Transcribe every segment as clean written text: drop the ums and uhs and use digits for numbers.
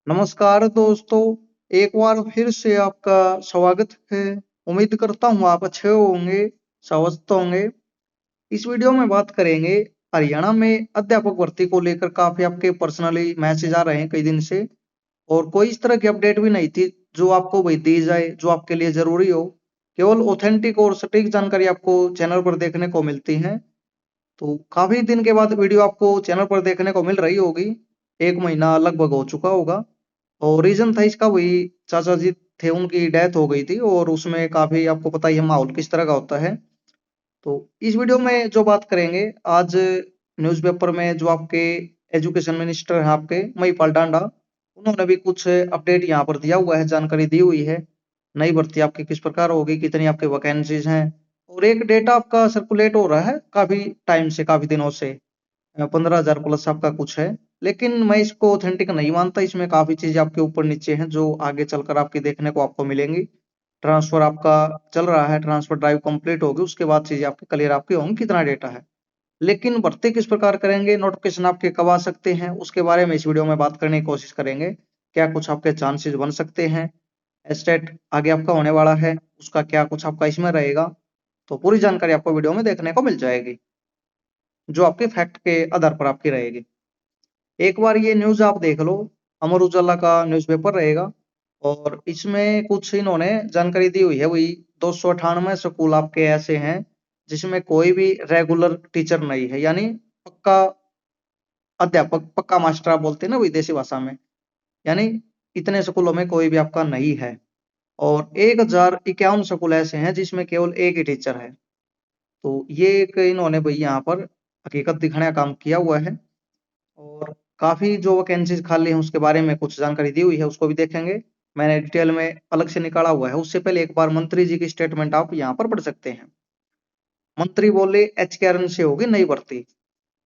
नमस्कार दोस्तों, एक बार फिर से आपका स्वागत है। उम्मीद करता हूँ आप अच्छे होंगे, स्वस्थ होंगे। इस वीडियो में बात करेंगे हरियाणा में अध्यापक भर्ती को लेकर। काफी आपके पर्सनली मैसेज आ रहे हैं कई दिन से, और कोई इस तरह की अपडेट भी नहीं थी जो आपको भाई दी जाए, जो आपके लिए जरूरी हो। केवल ऑथेंटिक और सटीक जानकारी आपको चैनल पर देखने को मिलती है। तो काफी दिन के बाद वीडियो आपको चैनल पर देखने को मिल रही होगी। 1 महीना लगभग हो चुका होगा। और रीजन था इसका वही, चाचा जी थे, उनकी डेथ हो गई थी, और उसमें काफी आपको पता ही है माहौल किस तरह का होता है। तो इस वीडियो में जो बात करेंगे आज, न्यूज़पेपर में जो आपके एजुकेशन मिनिस्टर हैं आपके महिपाल डांडा, उन्होंने भी कुछ अपडेट यहाँ पर दिया हुआ है, जानकारी दी हुई है। नई भर्ती आपकी किस प्रकार होगी, कितनी आपकी वैकेंसीज हैं, और एक डेटा आपका सर्कुलेट हो रहा है काफी टाइम से, काफी दिनों से। 15,000 प्लस आपका कुछ है। लेकिन मैं इसको ऑथेंटिक नहीं मानता, इसमें काफी चीजें आपके ऊपर नीचे हैं जो आगे चलकर आपकी देखने को आपको मिलेंगी। ट्रांसफर आपका चल रहा है, ट्रांसफर ड्राइव कंप्लीट होगी, उसके बाद चीजें आपकी क्लियर आपकी होंगी कितना डेटा है। लेकिन भर्ती किस प्रकार करेंगे, नोटिफिकेशन आपके कब आ सकते हैं, उसके बारे में इस वीडियो में बात करने की कोशिश करेंगे। क्या कुछ आपके चांसेस बन सकते हैं, स्टेट आगे आपका होने वाला है, उसका क्या कुछ आपका इसमें रहेगा। तो पूरी जानकारी आपको वीडियो में देखने को मिल जाएगी, जो आपके फैक्ट के आधार पर आपकी रहेगी। एक बार ये न्यूज़ आप देख लो, अमर उजाला का न्यूज़पेपर रहेगा, और इसमें कुछ इन्होंने जानकारी दी हुई है। वही 298 स्कूल आपके ऐसे हैं जिसमें कोई भी रेगुलर टीचर नहीं है, यानी पक्का अध्यापक, पक्का मास्टर आप बोलते हैं ना विदेशी भाषा में। यानी इतने स्कूलों में कोई भी आपका नहीं है। और 1051 स्कूल ऐसे हैं जिसमें केवल एक ही टीचर है। तो ये एक इन्होंने भाई यहाँ पर हकीकत दिखाने का काम किया हुआ है। और काफी जो वैकेंसीज खाली हैं उसके बारे में कुछ जानकारी दी हुई है, उसको भी देखेंगे। मैंने डिटेल में अलग से निकाला हुआ है। उससे पहले एक बार मंत्री जी की स्टेटमेंट आप यहाँ पर पढ़ सकते हैं। मंत्री बोले, एचकेआरएन से होगी नई भर्ती।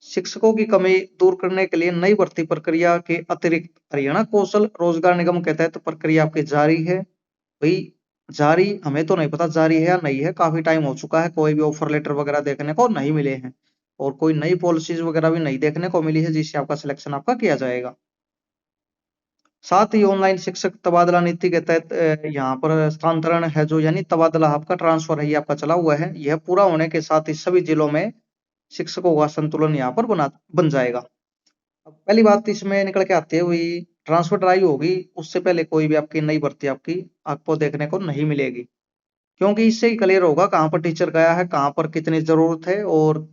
शिक्षकों की कमी दूर करने के लिए नई भर्ती प्रक्रिया के अतिरिक्त हरियाणा कौशल रोजगार निगम के तहत प्रक्रिया आपकी जारी है। भाई जारी हमें तो नहीं पता जारी है या नहीं है, काफी टाइम हो चुका है, कोई भी ऑफर लेटर वगैरह देखने को नहीं मिले हैं। और कोई नई पॉलिसीज वगैरह भी नहीं देखने को मिली है जिससे आपका सिलेक्शन आपका किया जाएगा। साथ ही ऑनलाइन शिक्षक तबादला नीति के तहत यहाँ पर स्थानांतरण है जो, यानी तबादला आपका ट्रांसफर है, ये आपका चला हुआ है। यह पूरा होने के साथ ही सभी जिलों में शिक्षकों का संतुलन यहाँ पर बन जाएगा। अब पहली बात इसमें निकल के आती है वही, ट्रांसफर ड्राइव होगी, उससे पहले कोई भी आपकी नई भर्ती आपकी आपको देखने को नहीं मिलेगी। क्योंकि इससे ही क्लियर होगा कहाँ पर टीचर गया है, कहाँ पर कितनी जरूरत है, और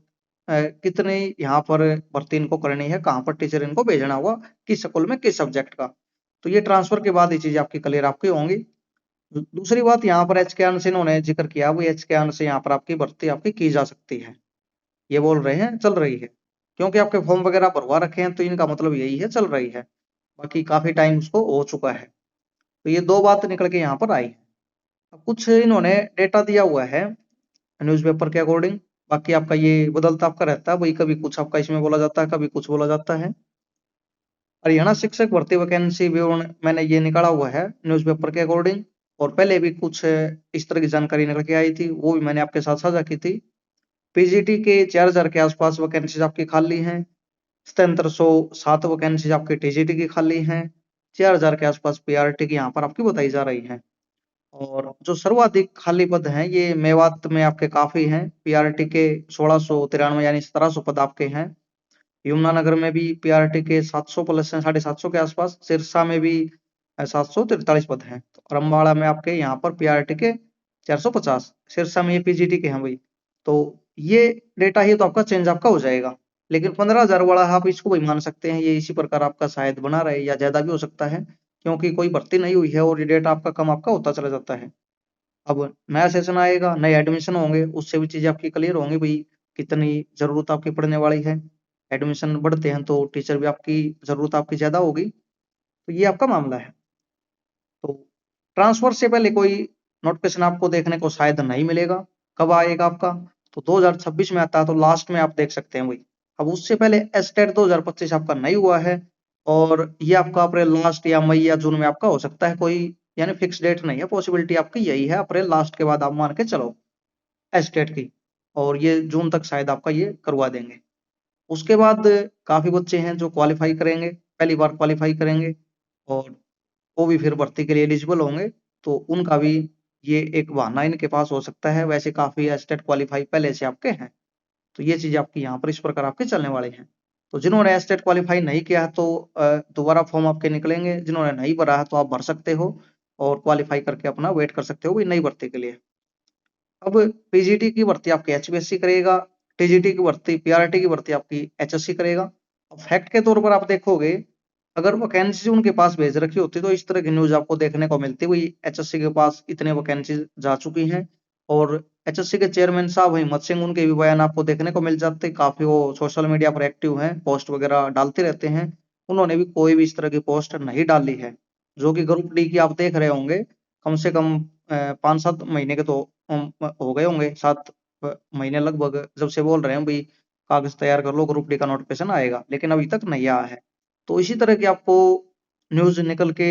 कितनी यहाँ पर भर्ती इनको करनी है, कहाँ पर टीचर इनको भेजना होगा, किस स्कूल में किस सब्जेक्ट का। तो ये ट्रांसफर के बाद ये चीजें आपकी क्लियर आपकी होंगी। दूसरी बात यहाँ पर एच के आन से इन्होंने जिक्र किया, वो एच के आन से यहाँ पर आपकी भर्ती आपकी की जा सकती है। ये बोल रहे हैं चल रही है, क्योंकि आपके फॉर्म वगैरह भरवा रखे हैं, तो इनका मतलब यही है चल रही है। बाकी काफी टाइम उसको हो चुका है। तो ये दो बात निकल के यहाँ पर आई। अब कुछ इन्होंने डेटा दिया हुआ है न्यूज़पेपर के अकॉर्डिंग। बाकी आपका ये बदलता आपका रहता है भाई, कभी कुछ आपका इसमें बोला जाता है, कभी कुछ बोला जाता है। हरियाणा शिक्षक भर्ती वैकेंसी विवरण मैंने ये निकाला हुआ है न्यूज़पेपर के अकॉर्डिंग। और पहले भी कुछ इस तरह की जानकारी निकल के आई थी, वो भी मैंने आपके साथ साझा की थी। पीजीटी के 4,000 के आसपास वैकेंसीज आपकी खाली हैं। 7707 वैकेंसीज आपकी टीजीटी की खाली हैं। 4,000 के आसपास पीआरटी की यहाँ पर आपकी बताई जा रही है। और जो सर्वाधिक खाली पद हैं ये मेवात में आपके काफी हैं। पीआरटी के 1693 यानी 1700 पद आपके हैं। यमुनानगर में भी पीआरटी के 700 प्लस हैं, 750 के आसपास। सिरसा में भी 743 पद हैं। और अम्बाड़ा में आपके यहाँ पर पीआरटी के 450। सिरसा में ये पीजीटी के हैं भाई। तो ये डेटा ही तो आपका चेंज आपका हो जाएगा। लेकिन 15,000 वाला आप इसको भी मान सकते हैं, ये इसी प्रकार आपका शायद बना रहे या ज्यादा भी हो सकता है, क्योंकि कोई भर्ती नहीं हुई है और ये डेटा आपका कम आपका होता चला जाता है। अब नया सेशन आएगा, नए एडमिशन होंगे, उससे भी चीजें आपकी क्लियर होंगी भाई, कितनी जरूरत आपकी पड़ने वाली है। एडमिशन बढ़ते हैं तो टीचर भी आपकी जरूरत आपकी ज्यादा होगी। तो ये आपका मामला है। तो ट्रांसफर से पहले कोई नोटिफिकेशन आपको देखने को शायद नहीं मिलेगा। कब आएगा आपका, तो 2026 में आता है, तो लास्ट में आप देख सकते हैं वही। अब उससे पहले एस्टेट 2025 आपका नहीं हुआ है, और ये आपका अप्रैल लास्ट या मई या जून में आपका हो सकता है। कोई यानी फिक्स डेट नहीं है, पॉसिबिलिटी आपकी यही है, अप्रैल लास्ट के बाद आप मान के चलो एस्टेट की। और ये जून तक शायद आपका ये करवा देंगे। उसके बाद काफी बच्चे हैं जो क्वालिफाई करेंगे, पहली बार क्वालिफाई करेंगे। और वो भी फिर भर्ती के लिए एलिजिबल होंगे, तो उनका भी ये एक बहाना इनके पास हो सकता है। वैसे काफ़ी एस्टेट क्वालीफाई पहले से आपके हैं, तो ये चीज़ आपकी यहाँ पर इस प्रकार आपके चलने वाली हैं। तो जिन्होंने एस्टेट क्वालीफाई नहीं किया है, तो दोबारा फॉर्म आपके निकलेंगे। जिन्होंने नहीं भरा है, तो आप भर सकते हो और क्वालीफाई करके अपना वेट कर सकते हो कोई नई भर्ती के लिए। अब पीजीटी की भर्ती आपकी एचपीएससी करेगा, टीजीटी की भर्ती, पीआरटी की भर्ती आपकी एचएससी करेगा। अब फैक्ट के तौर पर आप देखोगे, अगर वैकेंसी उनके पास भेज रखी होती तो इस तरह की न्यूज आपको देखने को मिलती हुई एचएससी के पास इतने वैकेंसी जा चुकी हैं। और एचएससी के चेयरमैन साहब हिम्मत सिंह, उनके भी बयान आपको देखने को मिल जाते, काफी वो सोशल मीडिया पर एक्टिव हैं, पोस्ट वगैरह डालते रहते हैं। उन्होंने भी कोई भी इस तरह की पोस्ट नहीं डाली है। जो कि ग्रुप डी की आप देख रहे होंगे, कम से कम 5-7 महीने के तो हो गए होंगे, 7 महीने लगभग, जब से बोल रहे हैं भाई कागज तैयार कर लो, ग्रुप डी का नोटिफिकेशन आएगा, लेकिन अभी तक नहीं आया है। तो इसी तरह की आपको न्यूज निकल के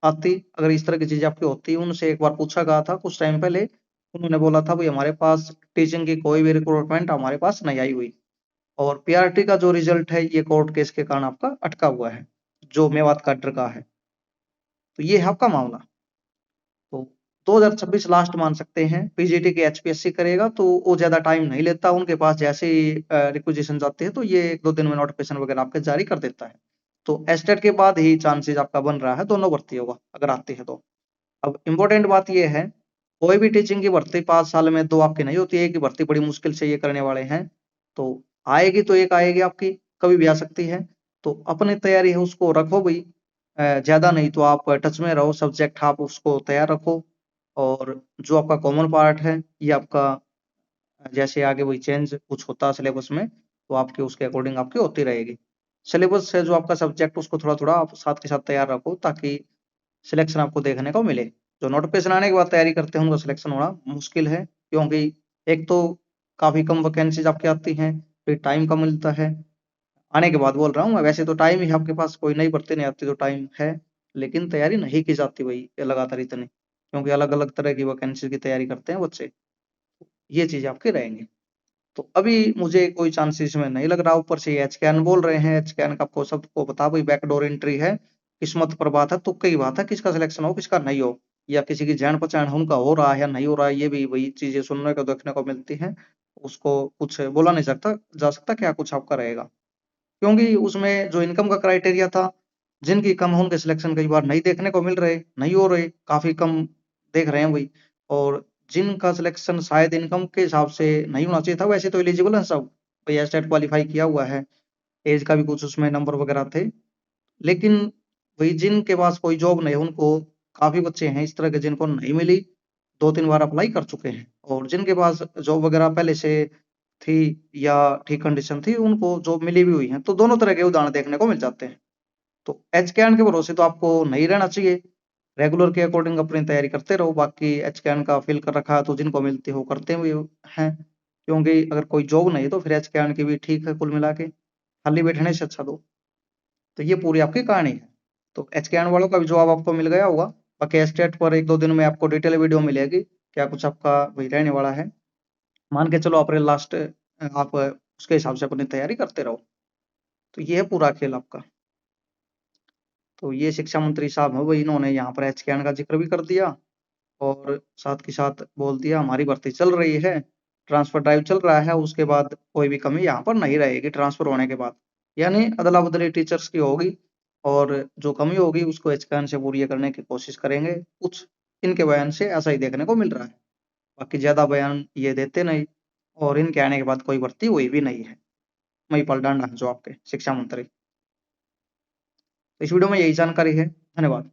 आती, अगर इस तरह की चीजें आपकी होती। उनसे एक बार पूछा गया था कुछ टाइम पहले, उन्होंने बोला था भाई हमारे पास टीचिंग की कोई भी रिक्रूटमेंट हमारे पास नहीं आई हुई। और पीआरटी का जो रिजल्ट है, ये कोर्ट केस के कारण आपका अटका हुआ है, जो मेवात काडर का है। तो ये है आपका मामला। तो 2026 लास्ट मान सकते हैं। पीजीटी की एचपीएससी करेगा तो वो ज्यादा टाइम नहीं लेता, उनके पास जैसे ही रिक्वेजिशन जाती है तो ये 1-2 दिन में नोटिफिकेशन वगैरह आपके जारी कर देता है। तो एस्टेट के बाद ही चांसेस आपका बन रहा है दोनों भर्ती होगा, अगर आती है तो। अब इम्पोर्टेंट बात ये है, कोई भी टीचिंग की भर्ती 5 साल में 2 आपकी नहीं होती है, एक ही भर्ती बड़ी मुश्किल से ये करने वाले हैं। तो आएगी तो एक आएगी आपकी, कभी भी आ सकती है। तो अपनी तैयारी है उसको रखो भाई, ज्यादा नहीं तो आप टच में रहो, सब्जेक्ट आप उसको तैयार रखो। और जो आपका कॉमन पार्ट है, ये आपका जैसे आगे वही चेंज कुछ होता है सिलेबस में, तो आपके उसके अकॉर्डिंग आपकी होती रहेगी। सिलेबस है जो आपका सब्जेक्ट, उसको थोड़ा थोड़ा आप साथ के साथ तैयार रखो, ताकि सिलेक्शन आपको देखने को मिले। जो नोटिफिकेशन आने के बाद तैयारी करते हैं उनका सिलेक्शन होना मुश्किल है, क्योंकि एक तो काफी कम वैकेंसीज आपकी आती हैं, फिर टाइम कम मिलता है। आने के बाद बोल रहा हूँ मैं, वैसे तो टाइम ही आपके पास, कोई नई भर्ती नहीं आती तो टाइम है, लेकिन तैयारी नहीं की जाती वही लगातार इतनी, क्योंकि अलग अलग तरह की वैकेंसी की तैयारी करते हैं बच्चे। ये चीज आपके रहेंगे। तो अभी मुझे कोई चांसेस में नहीं लग रहा। ऊपर से एचकेएन बोल रहे हैं, एचकेएन का आपको सबको पता भाई बैकडोर एंट्री है, किस्मत पर बात है, तुक्के की बात है, किसका सिलेक्शन हो किसका नहीं हो, या किसी की जान पहचान है उनका हो रहा है या नहीं हो रहा है, ये भी वही चीजें सुनने को देखने को मिलती हैं। उसको कुछ बोला नहीं सकता जा सकता क्या कुछ आपका रहेगा, क्योंकि उसमें जो इनकम का क्राइटेरिया था, जिनकी कम है उनके सिलेक्शन कई बार नहीं देखने को मिल रहे, नहीं हो रहे, काफी कम देख रहे हैं वही। और जिनका सिलेक्शन शायद इनकम के हिसाब से नहीं होना चाहिए था, वैसे तो एलिजिबल है सब, भाई एस्टेट क्वालिफाई किया हुआ है, एज का भी कुछ उसमें नंबर वगैरह थे, लेकिन वही जिनके पास कोई जॉब नहीं, उनको काफी बच्चे हैं इस तरह के जिनको नहीं मिली, 2-3 बार अप्लाई कर चुके हैं। और जिनके पास जॉब वगैरह पहले से थी या ठीक कंडीशन थी, उनको जॉब मिली भी हुई है। तो दोनों तरह के उदाहरण देखने को मिल जाते हैं। तो एचकेएन के भरोसे तो आपको नहीं रहना चाहिए, रेगुलर के अकॉर्डिंग अपनी तैयारी करते रहो। बाकी एचकेएन का फिल कर रखा है तो जिनको मिलती हो करते हुए हैं, क्योंकि अगर कोई जॉब नहीं तो फिर एचकेएन की भी ठीक है कुल मिला के, खाली बैठने से अच्छा दो। तो ये पूरी आपकी कहानी है। तो एचकेएन वालों का भी जवाब आपको मिल गया होगा। बाकी एस्टेट पर 1-2 दिन में आपको डिटेल वीडियो मिलेगी, क्या कुछ आपका वही रहने वाला है। मान के चलो अप्रैल लास्ट, आप उसके हिसाब से अपनी तैयारी करते रहो। तो ये है पूरा खेल आपका। तो ये शिक्षा मंत्री साहब है, वही इन्होंने यहाँ पर एचकेएन का जिक्र भी कर दिया, और साथ के साथ बोल दिया हमारी भर्ती चल रही है, ट्रांसफर ड्राइव चल रहा है, उसके बाद कोई भी कमी यहाँ पर नहीं रहेगी ट्रांसफर होने के बाद। यानी अदला बदली टीचर्स की होगी, और जो कमी होगी उसको एचकेएन से पूरी करने की कोशिश करेंगे। कुछ इनके बयान से ऐसा ही देखने को मिल रहा है, बाकी ज्यादा बयान ये देते नहीं। और इनके आने के बाद कोई भर्ती हुई भी नहीं है। महिपाल डांडा जो आपके शिक्षा मंत्री। तो इस वीडियो में यही जानकारी है। धन्यवाद।